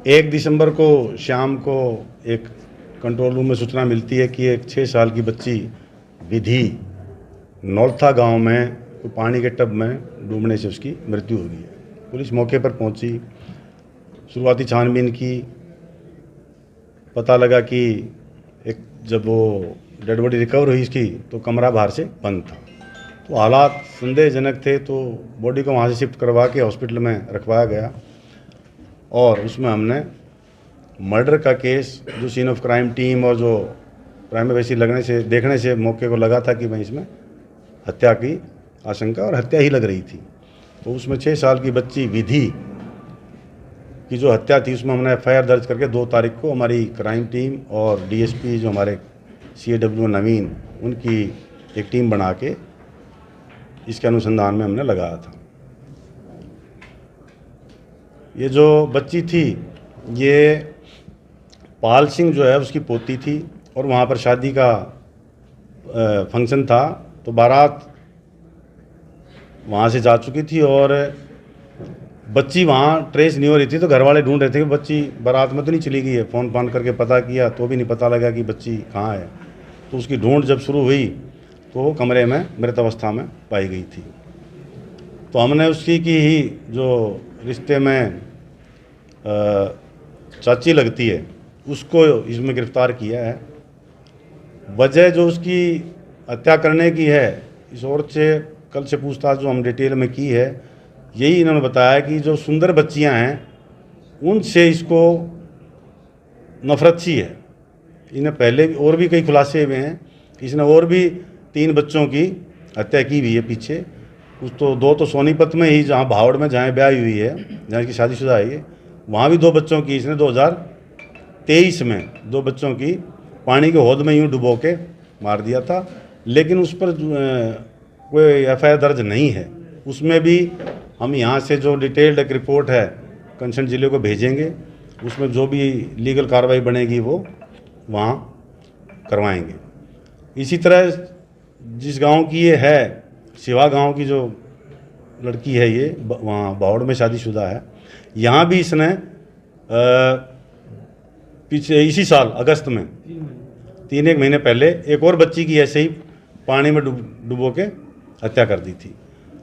1 दिसंबर को शाम को एक कंट्रोल रूम में सूचना मिलती है कि एक 6 साल की बच्ची विधि नौलथा गांव में तो पानी के टब में डूबने से उसकी मृत्यु हो गई है। पुलिस मौके पर पहुंची, शुरुआती छानबीन की, पता लगा कि जब वो डेड बॉडी रिकवर हुई इसकी तो कमरा बाहर से बंद था, तो हालात संदेहजनक थे। तो बॉडी को वहाँ से शिफ्ट करवा के हॉस्पिटल में रखवाया गया और उसमें हमने मर्डर का केस, जो सीन ऑफ क्राइम टीम और जो प्राइमरी वैसी देखने से मौके को लगा था कि भाई इसमें हत्या की आशंका और हत्या ही लग रही थी, तो उसमें 6 साल की बच्ची विधि की जो हत्या थी उसमें हमने FIR दर्ज करके 2 तारीख को हमारी क्राइम टीम और DSP जो हमारे CAW नवीन, उनकी एक टीम बना के इसके अनुसंधान में हमने लगाया था। ये जो बच्ची थी ये पाल सिंह जो है उसकी पोती थी और वहाँ पर शादी का फंक्शन था, तो बारात वहाँ से जा चुकी थी और बच्ची वहाँ ट्रेस नहीं हो रही थी, तो घर वाले ढूंढ रहे थे कि बच्ची बारात में तो नहीं चली गई है। फ़ोन करके पता किया तो भी नहीं पता लगा कि बच्ची कहाँ है, तो उसकी ढूंढ जब शुरू हुई तो वो कमरे में मृत अवस्था में पाई गई थी। तो हमने उसकी की ही जो रिश्ते में चाची लगती है उसको इसमें गिरफ़्तार किया है। वजह जो उसकी हत्या करने की है, इस औरत से कल से पूछताछ जो हम डिटेल में की है, यही इन्होंने बताया कि जो सुंदर बच्चियां हैं उनसे इसको नफरत सी है। इन्हें पहले और भी कई खुलासे हुए हैं, इसने और भी 3 बच्चों की हत्या की हुई है पीछे। कुछ तो 2 तो सोनीपत में ही, जहाँ भावड़ में जहाँ ब्याह हुई है, जहाँ इसकी शादीशुदा है, वहाँ भी 2 बच्चों की इसने 2023 में 2 बच्चों की पानी के हौद में यूँ डुबो के मार दिया था, लेकिन उस पर कोई FIR दर्ज नहीं है। उसमें भी हम यहाँ से जो डिटेल्ड एक रिपोर्ट है कंसर्न जिले को भेजेंगे, उसमें जो भी लीगल कार्रवाई बनेगी वो वहाँ करवाएंगे। इसी तरह जिस गांव की ये है, सिवा गांव की जो लड़की है, ये वहाँ भावड़ में शादीशुदा है, यहाँ भी इसने पीछे इसी साल अगस्त में 3 महीने पहले एक और बच्ची की ऐसे ही पानी में डुबो के हत्या कर दी थी।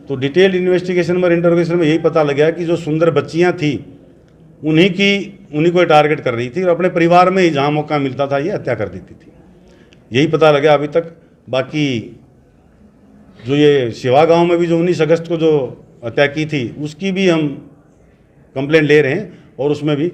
तो डिटेल्ड इन्वेस्टिगेशन और इंटरोगेशन में यही पता लगा कि जो सुंदर बच्चियां थी उन्हीं को टारगेट कर रही थी और अपने परिवार में ही जहां मौका मिलता था ये हत्या कर देती थी। यही पता लगा अभी तक। बाकी जो ये सिवा गांव में भी जो 19 अगस्त को जो हत्या की थी उसकी भी हम कंप्लेंट ले रहे हैं और उसमें भी